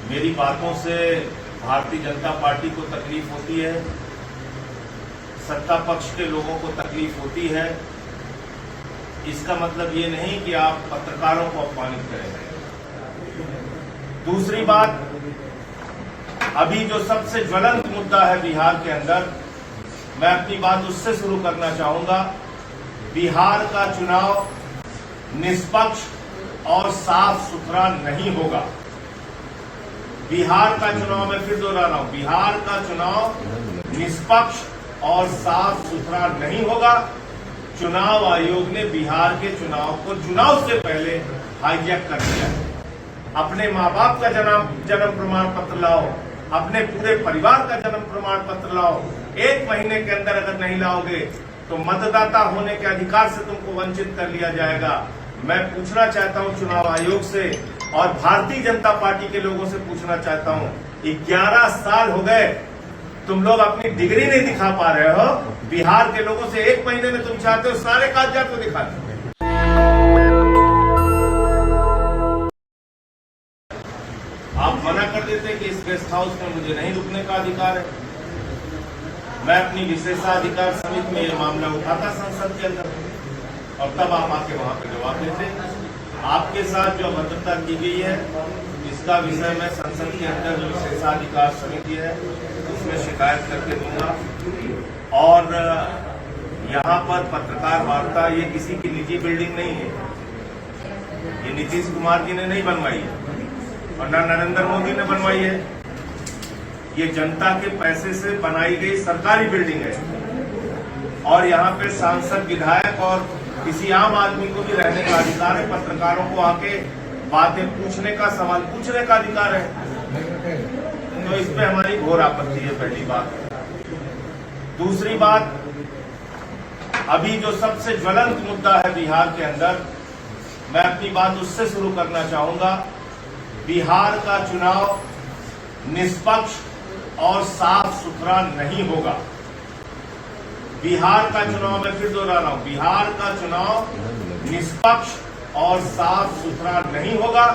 मेरी बातों से भारतीय जनता पार्टी को तकलीफ होती है, सत्ता पक्ष के लोगों को तकलीफ होती है, इसका मतलब ये नहीं कि आप पत्रकारों को अपमानित करें। दूसरी बात, अभी जो सबसे ज्वलंत मुद्दा है बिहार के अंदर, मैं अपनी बात उससे शुरू करना चाहूंगा। बिहार का चुनाव निष्पक्ष और साफ सुथरा नहीं होगा। बिहार का चुनाव, मैं फिर दोहरा रहा हूं, बिहार का चुनाव निष्पक्ष और साफ सुथरा नहीं होगा। चुनाव आयोग ने बिहार के चुनाव को चुनाव से पहले हाईजैक कर दिया है। अपने माँ बाप का जन्म प्रमाण पत्र लाओ, अपने पूरे परिवार का जन्म प्रमाण पत्र लाओ। 1 महीने के अंदर अगर नहीं लाओगे तो मतदाता होने के अधिकार से तुमको वंचित कर लिया जाएगा। मैं पूछना चाहता हूं चुनाव आयोग से और भारतीय जनता पार्टी के लोगों से पूछना चाहता हूं, 11 साल हो गए, तुम लोग अपनी डिग्री नहीं दिखा पा रहे हो। बिहार के लोगों से 1 महीने में तुम चाहते हो सारे कागजात को दिखा दो। आप मना कर देते कि इस गेस्ट हाउस में मुझे नहीं रुकने का अधिकार है। मैं अपनी विशेषाधिकार समिति में यह मामला उठाता संसद के अंदर, और तब आप आके वहां पर जवाब देते। आपके साथ जो अभद्रता की गई है, इसका विषय मैं संसद के अंदर जो विशेषाधिकार समिति है उसमें शिकायत करके दूंगा। और यहाँ पर पत्रकार वार्ता ये किसी की निजी बिल्डिंग नहीं है, ये नीतीश कुमार जी ने नहीं बनवाई है और न नरेंद्र मोदी ने बनवाई है। ये जनता के पैसे से बनाई गई सरकारी बिल्डिंग है और यहाँ पे सांसद, विधायक और किसी आम आदमी को भी रहने का अधिकार है। पत्रकारों को आके बातें पूछने का, सवाल पूछने का अधिकार है। तो इस पे हमारी घोर आपत्ति है, पहली बात। दूसरी बात, अभी जो सबसे ज्वलंत मुद्दा है बिहार के अंदर, मैं अपनी बात उससे शुरू करना चाहूंगा। बिहार का चुनाव निष्पक्ष और साफ सुथरा नहीं होगा। बिहार का चुनाव, मैं फिर दोहरा रहा हूं, बिहार का चुनाव निष्पक्ष और साफ सुथरा नहीं होगा।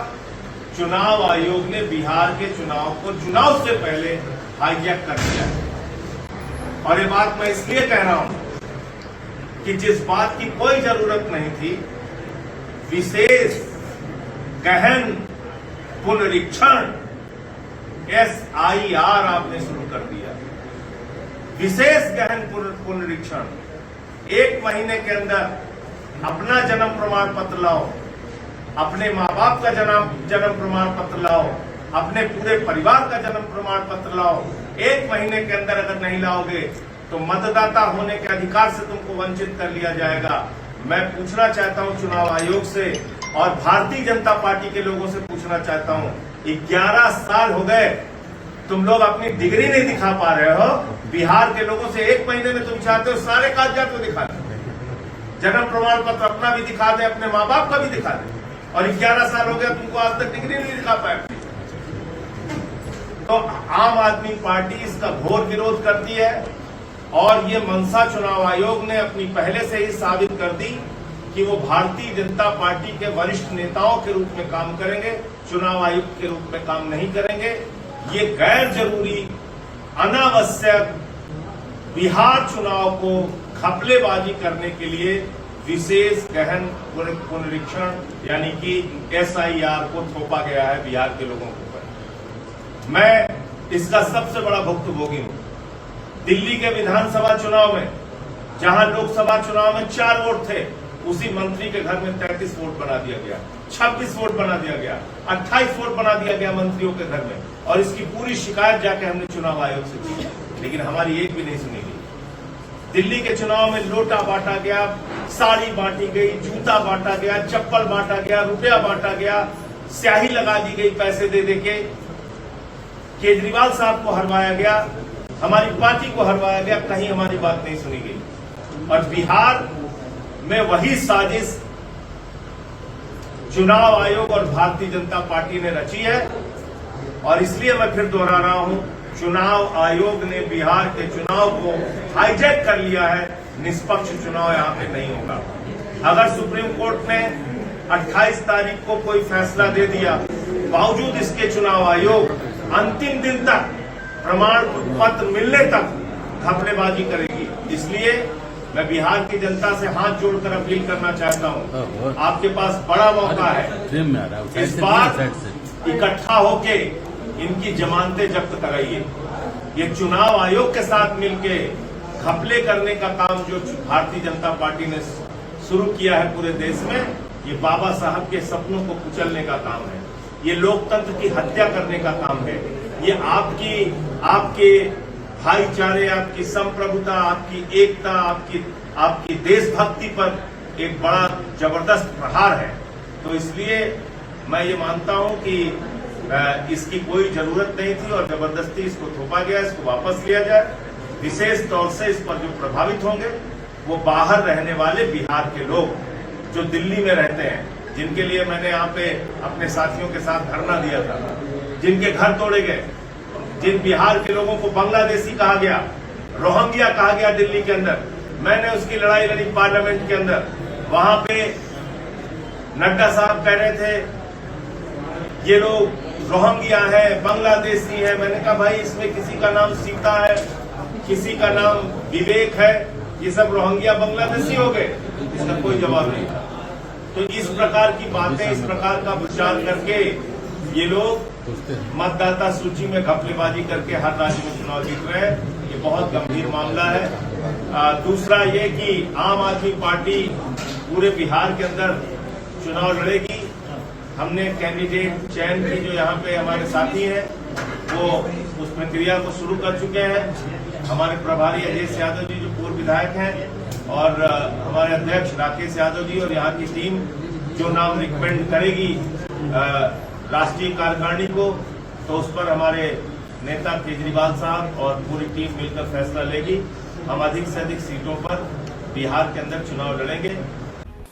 चुनाव आयोग ने बिहार के चुनाव को चुनाव से पहले हाईजैक कर दिया है। और ये बात मैं इसलिए कह रहा हूं कि जिस बात की कोई जरूरत नहीं थी, विशेष गहन पुनरीक्षण SIR आपने शुरू कर दिया। विशेष गहन पुनरीक्षण, 1 महीने के अंदर अपना जन्म प्रमाण पत्र लाओ, अपने माँ बाप का जन्म प्रमाण पत्र लाओ, अपने पूरे परिवार का जन्म प्रमाण पत्र लाओ। 1 महीने के अंदर अगर नहीं लाओगे तो मतदाता होने के अधिकार से तुमको वंचित कर लिया जाएगा। मैं पूछना चाहता हूं चुनाव आयोग से और भारतीय जनता पार्टी के लोगों से पूछना चाहता हूं, 11 साल हो गए, तुम लोग अपनी डिग्री नहीं दिखा पा रहे हो। बिहार के लोगों से 1 महीने में तुम चाहते हो सारे कागजात को दिखा दो, जन्म प्रमाण पत्र अपना भी दिखा दे, अपने माँ बाप का भी दिखा दे। और 11 साल हो गया, तुमको आज तक डिग्री नहीं दिखा पाए। तो आम आदमी पार्टी इसका घोर विरोध करती है और ये मंशा चुनाव आयोग ने अपनी पहले से ही साबित कर दी कि वो भारतीय जनता पार्टी के वरिष्ठ नेताओं के रूप में काम करेंगे, चुनाव आयुक्त के रूप में काम नहीं करेंगे। ये गैर जरूरी, अनावश्यक बिहार चुनाव को घपलेबाजी करने के लिए विशेष गहन पुनरीक्षण यानी कि SIR को थोपा गया है बिहार के लोगों के ऊपर। मैं इसका सबसे बड़ा भुक्तभोगी हूं। दिल्ली के विधानसभा चुनाव में, जहां लोकसभा चुनाव में 4 वोट थे, उसी मंत्री के घर में 33 वोट बना दिया गया, 26 वोट बना दिया गया, 28 वोट बना दिया गया मंत्रियों के घर में। और इसकी पूरी शिकायत जाके हमने चुनाव आयोग से की, लेकिन हमारी एक भी नहीं सुनी गई। दिल्ली के चुनाव में लोटा बांटा गया, साड़ी बांटी गई, जूता बांटा गया, चप्पल बांटा गया, रुपया बांटा गया, स्याही लगा दी गई पैसे दे देके। केजरीवाल साहब को हरवाया गया, हमारी पार्टी को हरवाया गया, कहीं हमारी बात नहीं सुनी गई। और बिहार में वही साजिश चुनाव आयोग और भारतीय जनता पार्टी ने रची है। और इसलिए मैं फिर दोहरा रहा हूं, चुनाव आयोग ने बिहार के चुनाव को हाईजैक कर लिया है। निष्पक्ष चुनाव यहां पे नहीं होगा। अगर सुप्रीम कोर्ट ने 28 तारीख को कोई फैसला दे दिया बावजूद इसके चुनाव आयोग अंतिम दिन तक प्रमाण पत्र मिलने तक घपलेबाजी करेगी। इसलिए मैं बिहार की जनता से हाथ जोड़कर अपील करना चाहता हूं, आपके पास बड़ा मौका है, इस बार इकट्ठा होके इनकी जमानतें जब्त कराइए। ये चुनाव आयोग के साथ मिलके घपले करने का काम जो भारतीय जनता पार्टी ने शुरू किया है पूरे देश में, ये बाबा साहब के सपनों को कुचलने का काम है, ये लोकतंत्र की हत्या करने का काम है, ये आपके भाईचारे, आपकी संप्रभुता, आपकी एकता, आपकी देशभक्ति पर एक बड़ा जबरदस्त प्रहार है। तो इसलिए मैं ये मानता हूं कि इसकी कोई जरूरत नहीं थी और जबरदस्ती इसको थोपा गया, इसको वापस लिया जाए। विशेष तौर से इस पर जो प्रभावित होंगे वो बाहर रहने वाले बिहार के लोग जो दिल्ली में रहते हैं, जिनके लिए मैंने यहाँ पे अपने साथियों के साथ धरना दिया था, जिनके घर तोड़े गए, जिन बिहार के लोगों को बांग्लादेशी कहा गया, रोहिंग्या कहा गया दिल्ली के अंदर, मैंने उसकी लड़ाई लड़ी पार्लियामेंट के अंदर। वहां पे नड्डा साहब कह रहे थे ये लोग रोहिंग्या है, बांग्लादेशी है। मैंने कहा भाई इसमें किसी का नाम सीता है, किसी का नाम विवेक है, ये सब रोहिंग्या बांग्लादेशी हो गए? इसका कोई जवाब नहीं था। तो इस प्रकार की बातें, इस प्रकार का विचार करके ये लोग मतदाता सूची में घपलेबाजी करके हर राज्य में चुनाव जीत रहे हैं। ये बहुत गंभीर मामला है। दूसरा ये कि आम आदमी पार्टी पूरे बिहार के अंदर चुनाव लड़ेगी। हमने कैंडिडेट चयन की, जो यहाँ पे हमारे साथी हैं वो उस प्रक्रिया को शुरू कर चुके हैं। हमारे प्रभारी अजय यादव जी जो पूर्व विधायक हैं और हमारे अध्यक्ष राकेश यादव जी और यहाँ की टीम जो नाम रिकमेंड करेगी राष्ट्रीय कार्यकारिणी को, तो उस पर हमारे नेता केजरीवाल साहब और पूरी टीम मिलकर फैसला लेगी। हम अधिक से अधिक सीटों पर बिहार के अंदर चुनाव लड़ेंगे।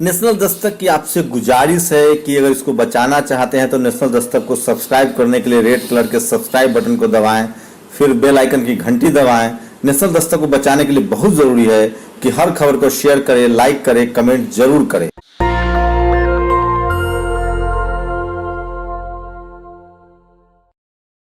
नेशनल दस्तक की आपसे गुजारिश है कि अगर इसको बचाना चाहते हैं तो नेशनल दस्तक को सब्सक्राइब करने के लिए रेड कलर के सब्सक्राइब बटन को दबाएं, फिर बेल आइकन की घंटी दबाएं। नेशनल दस्तक को बचाने के लिए बहुत जरूरी है कि हर खबर को शेयर करें, लाइक करें, कमेंट जरूर करें।